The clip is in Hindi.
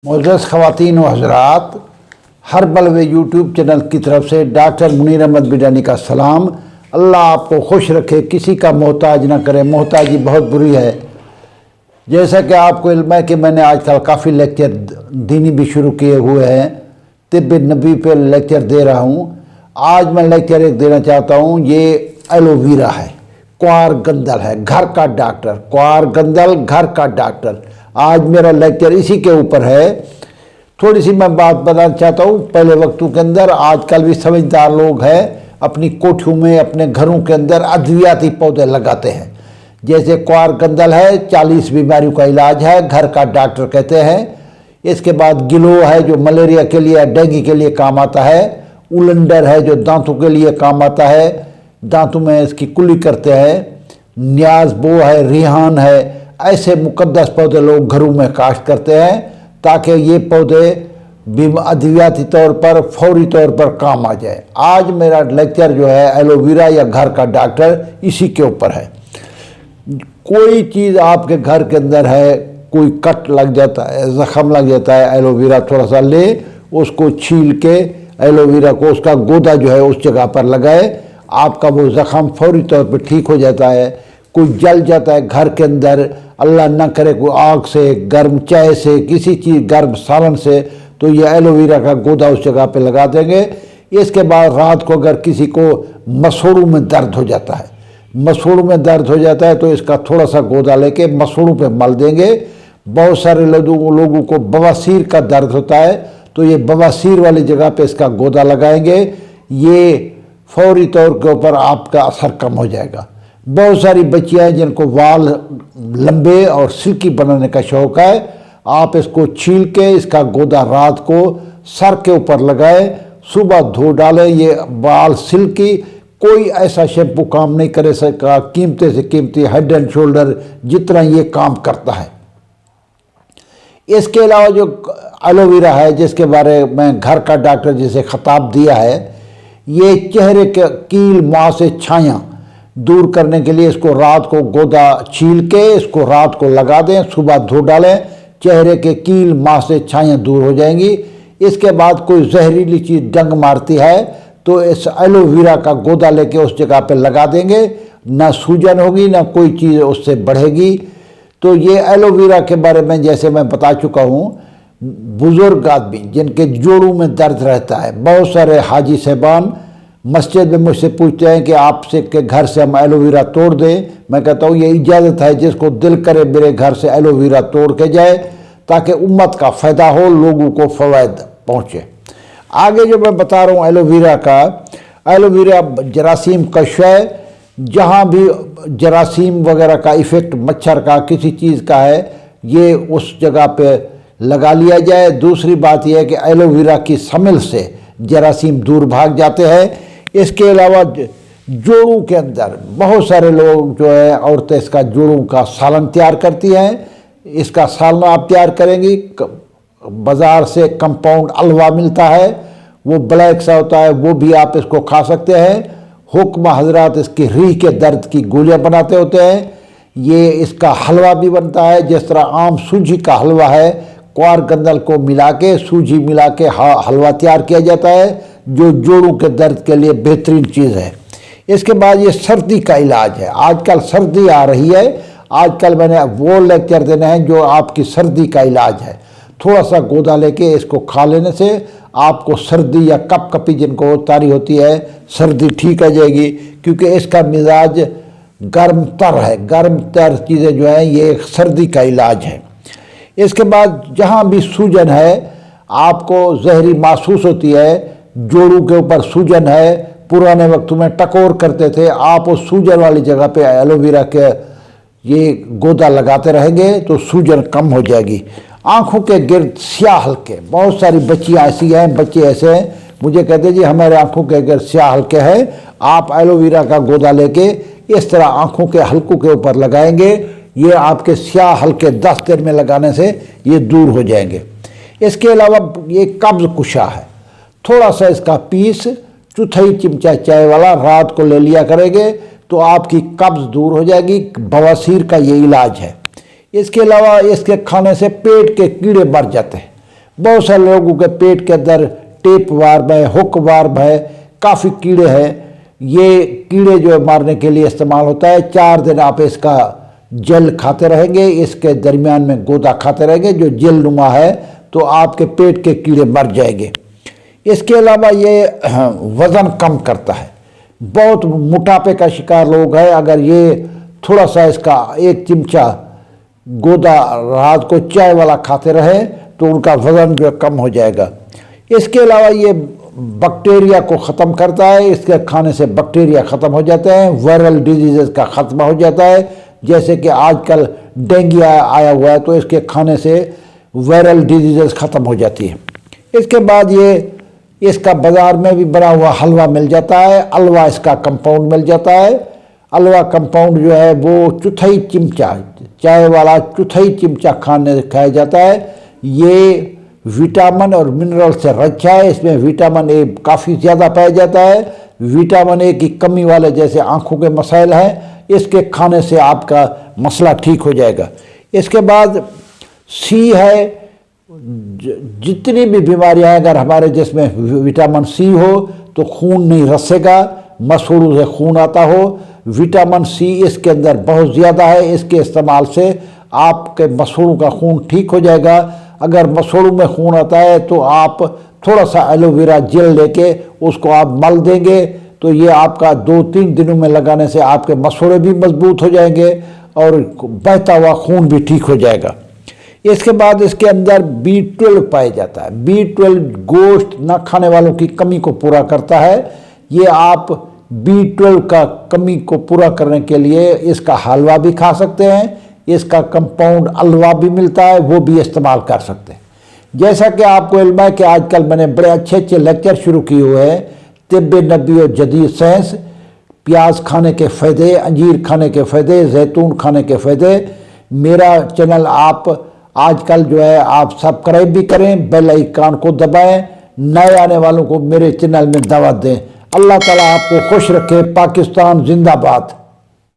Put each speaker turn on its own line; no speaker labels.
मोअज़्ज़ज़ ख़वातीन व हज़रात, हर बलवे यूट्यूब चैनल की तरफ से डॉक्टर मुनीर अहमद बिडानी का सलाम। अल्लाह आपको खुश रखे, किसी का मोहताज ना करे। मोहताजी बहुत बुरी है। जैसा कि आपको इल्म है कि मैंने आजकल काफ़ी लेक्चर दीनी भी शुरू किए हुए हैं, तिब्ब नबी पे लेक्चर दे रहा हूँ। आज मैं लेक्चर एक देना चाहता हूँ। ये एलोवेरा है, क्वार गंदल है, घर का डॉक्टर। क्वार गंदल घर का डॉक्टर। आज मेरा लेक्चर इसी के ऊपर है। थोड़ी सी मैं बात बताना चाहता हूँ। पहले वक्तों के अंदर आजकल भी समझदार लोग हैं, अपनी कोठियों में, अपने घरों के अंदर अद्वियाती पौधे लगाते हैं। जैसे क्वार गंदल है, 40 बीमारियों का इलाज है, घर का डॉक्टर कहते हैं। इसके बाद गिलो है जो मलेरिया के लिए, डेंगू के लिए काम आता है। उलंडर है जो दांतों के लिए काम आता है, दांतों में इसकी कुल्ली करते हैं। न्याज बो है, रिहान है। ऐसे मुकद्दस पौधे लोग घरों में काश्त करते हैं ताकि ये पौधे अद्वियाती तौर पर, फौरी तौर पर काम आ जाए। आज मेरा लेक्चर जो है एलोवेरा या घर का डॉक्टर, इसी के ऊपर है। कोई चीज़ आपके घर के अंदर है, कोई कट लग जाता है, ज़ख़म लग जाता है, एलोवेरा थोड़ा सा ले, उसको छील के एलोवेरा को, उसका गोदा जो है उस जगह पर लगाए, आपका वो ज़ख़म फौरी तौर पर ठीक हो जाता है। कोई जल जाता है घर के अंदर, अल्लाह ना करे कोई आग से, गर्म चाय से, किसी चीज़ गर्म सालन से, तो ये एलोवेरा का गोदा उस जगह पे लगा देंगे। इसके बाद रात को अगर किसी को मसूड़ों में दर्द हो जाता है, मसूड़ों में दर्द हो जाता है, तो इसका थोड़ा सा गोदा लेके मसूड़ों पे मल देंगे। बहुत सारे लोगों को बवासीर का दर्द होता है, तो ये बवासीर वाली जगह पे इसका गोदा लगाएंगे। ये फौरी तौर के ऊपर आपका असर कम हो जाएगा। बहुत सारी बच्चियाँ हैं जिनको वाल लंबे और सिल्की बनाने का शौक़ है, आप इसको छील के इसका गोदा रात को सर के ऊपर लगाएं, सुबह धो डालें। ये बाल सिल्की, कोई ऐसा शैम्पू काम नहीं करे सका, कीमती से कीमती हेड एंड शोल्डर जितना ये काम करता है। इसके अलावा जो एलोवेरा है, जिसके बारे में घर का डॉक्टर जिसे खिताब दिया है, ये चेहरे के कील मुहां से छाया दूर करने के लिए इसको रात को गोदा छील के इसको रात को लगा दें, सुबह धो डालें, चेहरे के कील मुहां से छाया दूर हो जाएंगी। इसके बाद कोई जहरीली चीज़ डंग मारती है तो इस एलोवेरा का गोदा लेके उस जगह पे लगा देंगे, ना सूजन होगी, ना कोई चीज़ उससे बढ़ेगी। तो ये एलोवेरा के बारे में जैसे मैं बता चुका हूँ, बुज़ुर्ग आदमी जिनके जोड़ों में दर्द रहता है, बहुत सारे हाजी साहबान मस्जिद में मुझसे पूछते हैं कि आपसे के घर से हम एलोवेरा तोड़ दें। मैं कहता हूँ ये इजाज़त है, जिसको दिल करे मेरे घर से एलोवेरा तोड़ के जाए, ताकि उम्मत का फ़ायदा हो, लोगों को फ़वाद पहुँचे। आगे जो मैं बता रहा हूँ एलोवेरा का, एलोवेरा जरासीम कश है। जहाँ भी जरासीम वगैरह का इफ़ेक्ट, मच्छर का, किसी चीज़ का है, ये उस जगह पे लगा लिया जाए। दूसरी बात यह है कि एलोवेरा की स्मेल से जरासीम दूर भाग जाते हैं। इसके अलावा जोड़ों के अंदर बहुत सारे लोग जो है, औरतें इसका जोड़ों का सालन तैयार करती हैं। इसका सालन आप तैयार करेंगी, बाज़ार से कंपाउंड अलवा मिलता है, वो ब्लैक सा होता है, वो भी आप इसको खा सकते हैं। हुक्म हजरात इसकी रीह के दर्द की गोलियां बनाते होते हैं। ये इसका हलवा भी बनता है, जिस तरह आम सूजी का हलवा है, क्वार गंदल को मिला के, सूजी मिला के हलवा तैयार किया जाता है, जो जोड़ों के दर्द के लिए बेहतरीन चीज़ है। इसके बाद ये सर्दी का इलाज है। आजकल सर्दी आ रही है, आजकल मैंने वो लेक्चर देने हैं जो आपकी सर्दी का इलाज है। थोड़ा सा गोदा लेके इसको खा लेने से आपको सर्दी या कपकपी जिनको तारी होती है, सर्दी ठीक आ जाएगी, क्योंकि इसका मिजाज गर्म तर है। गर्म तर चीज़ें जो हैं, ये सर्दी का इलाज है। इसके बाद जहाँ भी सूजन है, आपको जहरी महसूस होती है, जोड़ों के ऊपर सूजन है, पुराने वक्तों में टकोर करते थे, आप उस सूजन वाली जगह पे एलोवेरा के ये गोदा लगाते रहेंगे तो सूजन कम हो जाएगी। आँखों के गिर्द स्याह हल्के, बहुत सारी बच्चियाँ ऐसी हैं, बच्चे ऐसे हैं, मुझे कहते जी हमारे आँखों के गिर्द स्याह हल्के हैं, आप एलोवेरा का गोदा लेके इस तरह आँखों के हल्कों के ऊपर लगाएंगे, ये आपके स्याह हल्के 10 दिन में लगाने से ये दूर हो जाएंगे। इसके अलावा ये कब्ज़ कुशा है, थोड़ा सा इसका पीस चौथाई चिमचा चाय वाला रात को ले लिया करेंगे तो आपकी कब्ज़ दूर हो जाएगी। बवासीर का ये इलाज है। इसके अलावा इसके खाने से पेट के कीड़े मर जाते हैं। बहुत सारे लोगों के पेट के अंदर टेप वार्म है, हुक वार्म है, काफ़ी कीड़े हैं। ये कीड़े जो है मारने के लिए इस्तेमाल होता है। 4 दिन आप इसका जल खाते रहेंगे, इसके दरमियान में गोदा खाते रहेंगे जो जेल नुमा है, तो आपके पेट के कीड़े मर जाएंगे। इसके अलावा ये वज़न कम करता है। बहुत मोटापे का शिकार लोग हैं, अगर ये थोड़ा सा इसका 1 चिमचा गोदा रात को चाय वाला खाते रहे तो उनका वज़न जो है कम हो जाएगा। इसके अलावा ये बैक्टीरिया को ख़त्म करता है, इसके खाने से बैक्टीरिया ख़त्म हो जाते हैं, वायरल डिजीज़ का ख़त्म हो जाता है। जैसे कि आजकल डेंगू आया हुआ है तो इसके खाने से वायरल डिजीज़ ख़त्म हो जाती है। इसके बाद ये इसका बाज़ार में भी बना हुआ हलवा मिल जाता है, अलवा इसका कंपाउंड मिल जाता है। अलवा कंपाउंड जो है वो 1/4 चिमचा, चाय वाला 1/4 चिमचा खाया जाता है। ये विटामिन और मिनरल से रचा है, इसमें विटामिन ए काफ़ी ज़्यादा पाया जाता है। विटामिन ए की कमी वाले जैसे आँखों के मसाइल हैं, इसके खाने से आपका मसला ठीक हो जाएगा। इसके बाद सी है, जितनी भी बीमारियां हैं अगर हमारे जिसमें विटामिन सी हो तो खून नहीं रसेगा, मसूड़ों से खून आता हो। विटामिन सी इसके अंदर बहुत ज़्यादा है, इसके इस्तेमाल से आपके मसूड़ों का खून ठीक हो जाएगा। अगर मसूड़ों में खून आता है तो आप थोड़ा सा एलोवेरा जेल लेके उसको आप मल देंगे तो ये आपका 2-3 दिनों में लगाने से आपके मसूड़े भी मजबूत हो जाएंगे और बहता हुआ खून भी ठीक हो जाएगा। इसके बाद इसके अंदर B12 पाया जाता है। B12 गोश्त न खाने वालों की कमी को पूरा करता है। ये आप B12 का कमी को पूरा करने के लिए इसका हलवा भी खा सकते हैं, इसका कंपाउंड अलवा भी मिलता है, वो भी इस्तेमाल कर सकते हैं। जैसा कि आपको इल्म है कि आजकल मैंने बड़े अच्छे लेक्चर शुरू किए हुए हैं, तिब्ब नबी और जदीद साइंस, प्याज खाने के फ़ायदे, अंजीर खाने के फ़ायदे, जैतून खाने के फ़ायदे। मेरा चैनल आप आजकल जो है आप सब्सक्राइब भी करें, बेल आइकन को दबाएं, नए आने वालों को मेरे चैनल में दावत दें। अल्लाह ताला आपको खुश रखे। पाकिस्तान जिंदाबाद।